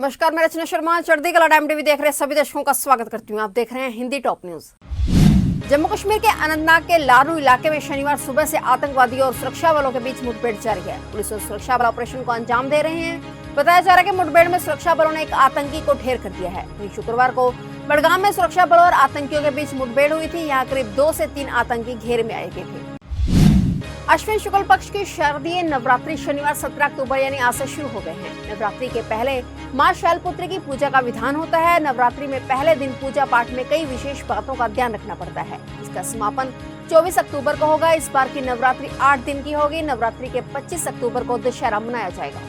नमस्कार, मैं रचना शर्मा चढ़ती कला टाइम टीवी देख रहे सभी दर्शकों का स्वागत करती हूँ। आप देख रहे हैं हिंदी टॉप न्यूज। जम्मू कश्मीर के अनंतनाग के लारू इलाके में शनिवार सुबह से आतंकवादियों और सुरक्षा बलों के बीच मुठभेड़ जारी है। पुलिस और सुरक्षा बल ऑपरेशन को अंजाम दे रहे हैं। बताया जा रहा है कि मुठभेड़ में सुरक्षा बलों ने एक आतंकी को ढेर कर दिया है। वहीं शुक्रवार को बड़गाम में सुरक्षा बलों और आतंकियों के बीच मुठभेड़ हुई थी। यहाँ करीब 2 से 3 आतंकी घेरे में आए गए थे। अश्विन शुक्ल पक्ष की शारदीय नवरात्रि शनिवार 17 अक्टूबर यानी आज से शुरू हो गए हैं। नवरात्रि के पहले मां शैलपुत्री की पूजा का विधान होता है। नवरात्रि में पहले दिन पूजा पाठ में कई विशेष बातों का ध्यान रखना पड़ता है। इसका समापन 24 अक्टूबर को होगा। इस बार की नवरात्रि 8 दिन की होगी। नवरात्रि के 25 अक्टूबर को दशहरा मनाया जाएगा।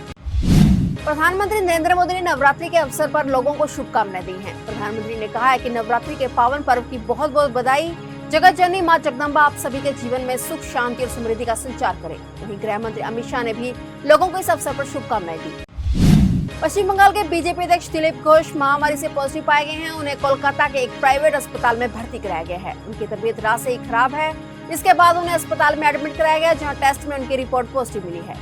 प्रधानमंत्री नरेंद्र मोदी ने नवरात्रि के अवसर पर लोगों को शुभकामनाएं दी हैं। प्रधानमंत्री ने कहा है कि नवरात्रि के पावन पर्व की बहुत बहुत बधाई। जगत जननी मां जगदम्बा आप सभी के जीवन में सुख, शांति और समृद्धि का संचार करे। वहीं गृह मंत्री अमित शाह ने भी लोगों को इस अवसर पर शुभकामनाएं दी। पश्चिम बंगाल के बीजेपी अध्यक्ष दिलीप घोष महामारी से पॉजिटिव पाए गए हैं। उन्हें कोलकाता के एक प्राइवेट अस्पताल में भर्ती कराया गया है। उनकी तबीयत रात से ही खराब है। इसके बाद उन्हें अस्पताल में एडमिट कराया गया, जहाँ टेस्ट में उनकी रिपोर्ट पॉजिटिव मिली है।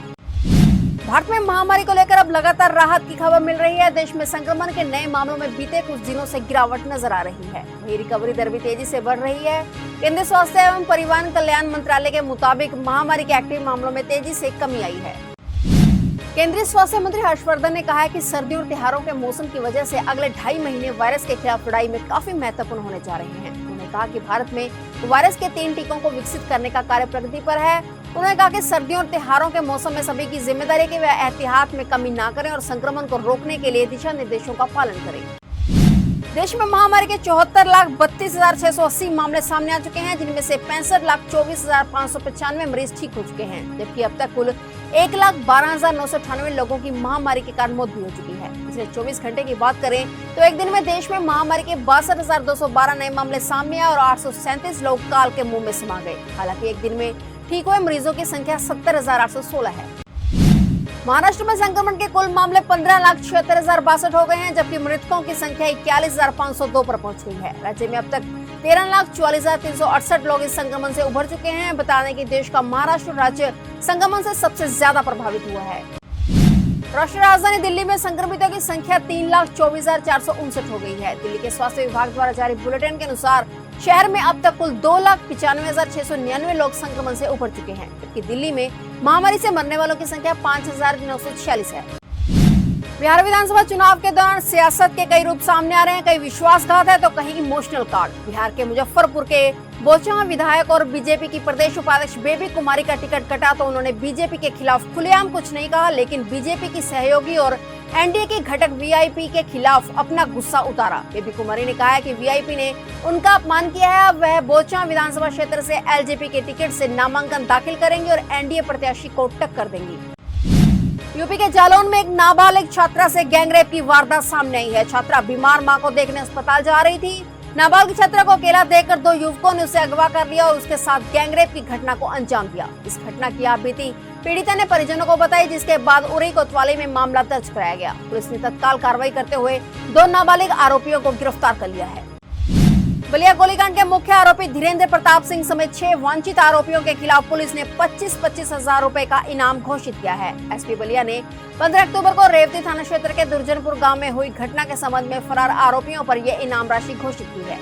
भारत में महामारी को लेकर अब लगातार राहत की खबर मिल रही है। देश में संक्रमण के नए मामलों में बीते कुछ दिनों से गिरावट नजर आ रही है। वहीं रिकवरी दर भी तेजी से बढ़ रही है। केंद्रीय स्वास्थ्य एवं परिवार कल्याण मंत्रालय के मुताबिक महामारी के एक्टिव मामलों में तेजी से कमी आई है। केंद्रीय स्वास्थ्य मंत्री हर्षवर्धन ने कहा है कि सर्दियों और त्योहारों के मौसम की वजह से अगले 2.5 महीने वायरस के खिलाफ लड़ाई में काफी महत्वपूर्ण होने जा रहे हैं। उन्होंने कहा कि भारत में वायरस के 3 टीकों को विकसित करने का कार्य प्रगति पर है। उन्होंने कहा कि सर्दियों और त्योहारों के मौसम में सभी की जिम्मेदारी कि वे एहतियात में कमी न करें और संक्रमण को रोकने के लिए दिशा निर्देशों का पालन करें। देश में महामारी के 74,32,680 मामले सामने आ चुके हैं, जिनमें से 65,24,595 मरीज ठीक हो चुके हैं, जबकि अब तक कुल 1,12,998 लोगों की महामारी के कारण मौत भी हो चुकी है। पिछले 24 घंटे की बात करें तो एक दिन में देश में महामारी के 62,212 नए मामले सामने आए और 837 लोग काल के मुंह में समा गए। हालांकि एक दिन में ठीक हुए मरीजों की संख्या 70,816 है। महाराष्ट्र में संक्रमण के कुल मामले 15,76,062 हो गए हैं, जबकि मृतकों की संख्या 41,502 पर पहुंच गई है। राज्य में अब तक 13,44,368 लोग इस संक्रमण से उभर चुके हैं। बता दें कि देश का महाराष्ट्र राज्य संक्रमण से सबसे ज्यादा प्रभावित हुआ है। राष्ट्रीय राजधानी दिल्ली में संक्रमितों की संख्या 3,24,459 हो गई है। दिल्ली के स्वास्थ्य विभाग द्वारा जारी बुलेटिन के अनुसार शहर में अब तक कुल 2,95,699 लोग संक्रमण से उभर चुके हैं, जबकि दिल्ली में महामारी से मरने वालों की संख्या 5,946 है। बिहार विधानसभा चुनाव के दौरान सियासत के कई रूप सामने आ रहे हैं। कहीं विश्वासघात है तो कहीं इमोशनल कार्ड। बिहार के मुजफ्फरपुर के बोचहा विधायक और बीजेपी की प्रदेश उपाध्यक्ष बेबी कुमारी का टिकट कटा तो उन्होंने बीजेपी के खिलाफ खुलेआम कुछ नहीं कहा, लेकिन बीजेपी की सहयोगी और एनडीए के घटक वीआईपी के खिलाफ अपना गुस्सा उतारा। बेबी कुमारी ने कहा है कि वीआईपी ने उनका अपमान किया है। अब वह बोचहा विधानसभा क्षेत्र से एलजेपी के टिकट से नामांकन दाखिल करेंगे और एनडीए प्रत्याशी को टक्कर देंगी। यूपी के जालौन में एक नाबालिग छात्रा से गैंगरेप की वारदात सामने आई है। छात्रा बीमार मां को देखने अस्पताल जा रही थी। नाबालिग छात्रा को अकेला देखकर 2 युवकों ने उसे अगवा कर लिया और उसके साथ गैंगरेप की घटना को अंजाम दिया। इस घटना की आपबीती पीड़िता ने परिजनों को बताई, जिसके बाद उरई कोतवाली में मामला दर्ज कराया गया। पुलिस ने तत्काल कार्रवाई करते हुए 2 नाबालिग आरोपियों को गिरफ्तार कर लिया है। बलिया गोलीकांड के मुख्य आरोपी धीरेन्द्र प्रताप सिंह समेत 6 वांछित आरोपियों के खिलाफ पुलिस ने 25-25 हजार रुपए का इनाम घोषित किया है। एसपी बलिया ने 15 अक्टूबर को रेवती थाना क्षेत्र के दुर्जनपुर गांव में हुई घटना के संबंध में फरार आरोपियों पर यह इनाम राशि घोषित की है।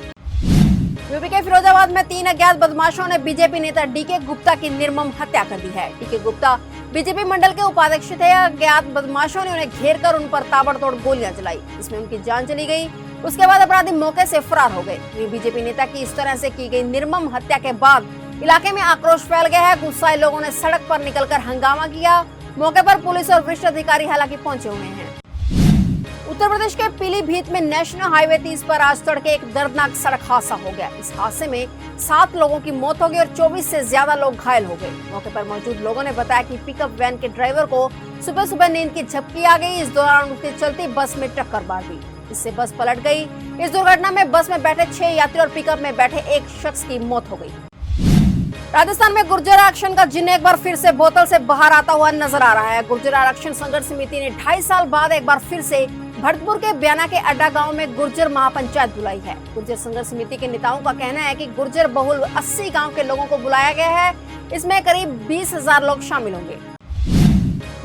यूपी के फिरोजाबाद में 3 अज्ञात बदमाशों ने बीजेपी नेता डीके गुप्ता की निर्मम हत्या कर दी है। डीके गुप्ता बीजेपी मंडल के उपाध्यक्ष थे। अज्ञात बदमाशों ने उन्हें घेर कर उन पर ताबड़तोड़ गोलियां चलाई, इसमें उनकी जान चली गई। उसके बाद अपराधी मौके से फरार हो गए। बीजेपी नेता की इस तरह से की गई निर्मम हत्या के बाद इलाके में आक्रोश फैल गया है। गुस्साए लोगों ने सड़क पर निकलकर हंगामा किया। मौके पर पुलिस और वरिष्ठ अधिकारी हालांकि पहुंचे हुए हैं। उत्तर प्रदेश के पीलीभीत में नेशनल हाईवे 30 पर आज तड़के एक दर्दनाक सड़क हादसा हो गया। इस हादसे में 7 लोगों की मौत हो गई और 24 से ज्यादा लोग घायल हो गए। मौके पर मौजूद लोगों ने बताया कि पिकअप वैन के ड्राइवर को सुबह सुबह नींद की झपकी आ गई। इस दौरान उसकी चलती बस में टक्कर मार दी, इससे बस पलट गई। इस दुर्घटना में बस में बैठे 6 यात्री और पिकअप में बैठे एक शख्स की मौत हो गई। राजस्थान में गुर्जर आरक्षण का जिन्न एक बार फिर से बोतल से बाहर आता हुआ नजर आ रहा है। गुर्जर आरक्षण संघर्ष समिति ने 2.5 साल बाद एक बार फिर से भरतपुर के ब्याना के अड्डा गांव में गुर्जर महापंचायत बुलाई है। गुर्जर संघर्ष समिति के नेताओं का कहना है कि गुर्जर बहुल 80 गांव के लोगों को बुलाया गया है। इसमें करीब 20,000 लोग शामिल होंगे।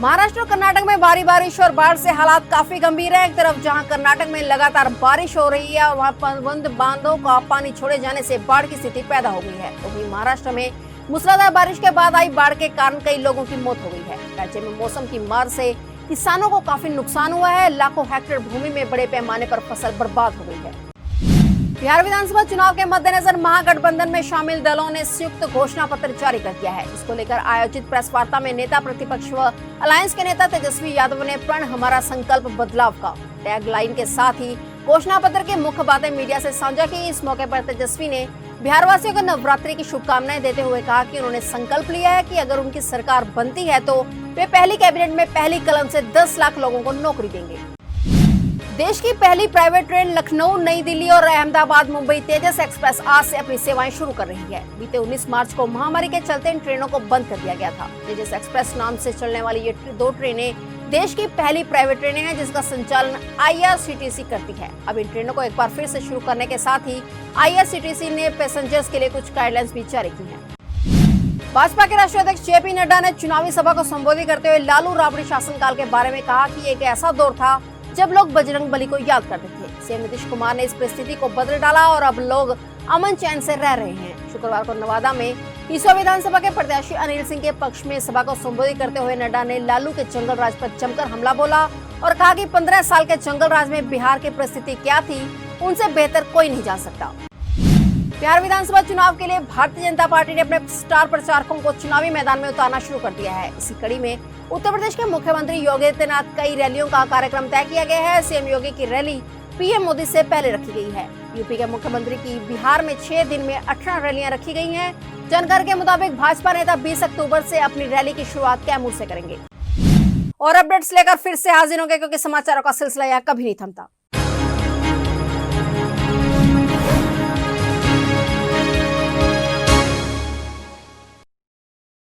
महाराष्ट्र और कर्नाटक में भारी बारिश और बाढ़ से हालात काफी गंभीर है। एक तरफ जहां कर्नाटक में लगातार बारिश हो रही है, वहां तटबंध बांधों का पानी छोड़े जाने से बाढ़ की स्थिति पैदा हो गई है। वहीं महाराष्ट्र में मूसलाधार बारिश के बाद आई बाढ़ के कारण कई लोगों की मौत हो गई है। राज्य में मौसम की मार से किसानों को काफी नुकसान हुआ है। लाखों हेक्टेयर भूमि में बड़े पैमाने पर फसल बर्बाद हो गई है। बिहार विधानसभा चुनाव के मद्देनजर महागठबंधन में शामिल दलों ने संयुक्त घोषणा पत्र जारी कर दिया है। इसको लेकर आयोजित प्रेस वार्ता में नेता प्रतिपक्ष व अलायंस के नेता तेजस्वी यादव ने प्रण हमारा संकल्प बदलाव का टैग लाइन के साथ ही घोषणा पत्र की मुख्य बातें मीडिया से साझा की। इस मौके पर तेजस्वी ने बिहार वासियों को नवरात्रि की शुभकामनाएं देते हुए कहा कि उन्होंने संकल्प लिया है कि अगर उनकी सरकार बनती है तो वे पहली कैबिनेट में पहली कलम से 10 लाख लोगों को नौकरी देंगे। देश की पहली प्राइवेट ट्रेन लखनऊ, नई दिल्ली और अहमदाबाद मुंबई तेजस एक्सप्रेस आज से अपनी सेवाएं शुरू कर रही है। बीते 19 मार्च को महामारी के चलते इन ट्रेनों को बंद कर दिया गया था। तेजस एक्सप्रेस नाम से चलने वाली ये 2 ट्रेनें देश की पहली प्राइवेट ट्रेनें हैं जिसका संचालन IRCTC करती है। अब इन ट्रेनों को एक बार फिर से शुरू करने के साथ ही IRCTC ने पैसेंजर्स के लिए कुछ गाइडलाइंस भी जारी की हैं। भाजपा के राष्ट्रीय अध्यक्ष JP नड्डा ने चुनावी सभा को संबोधित करते हुए लालू राबड़ी शासनकाल के बारे में कहा कि एक ऐसा दौर था जब लोग बजरंग बली को याद करते थे। सीएम नीतीश कुमार ने इस परिस्थिति को बदल डाला और अब लोग अमन चैन से रह रहे हैं। शुक्रवार को नवादा में ईसो विधानसभा के प्रत्याशी अनिल सिंह के पक्ष में सभा को संबोधित करते हुए नड्डा ने लालू के जंगल राज पर जमकर हमला बोला और कहा कि 15 साल के जंगल राज में बिहार की परिस्थिति क्या थी, उनसे बेहतर कोई नहीं जा सकता। बिहार विधानसभा चुनाव के लिए भारतीय जनता पार्टी ने अपने स्टार प्रचारकों को चुनावी मैदान में उतारना शुरू कर दिया है। इसी कड़ी में उत्तर प्रदेश के मुख्यमंत्री योगी आदित्यनाथ कई रैलियों का कार्यक्रम तय किया गया है। सीएम योगी की रैली पीएम मोदी से पहले रखी गई है। यूपी के मुख्यमंत्री की बिहार में 6 दिन में 18 रैलियां रखी गई हैं। जानकारी के मुताबिक भाजपा नेता 20 अक्टूबर से अपनी रैली की शुरुआत कैमूर से करेंगे। और अपडेट्स लेकर फिर से हाजिर होंगे क्योंकि समाचारों का सिलसिला यहाँ कभी नहीं थमता।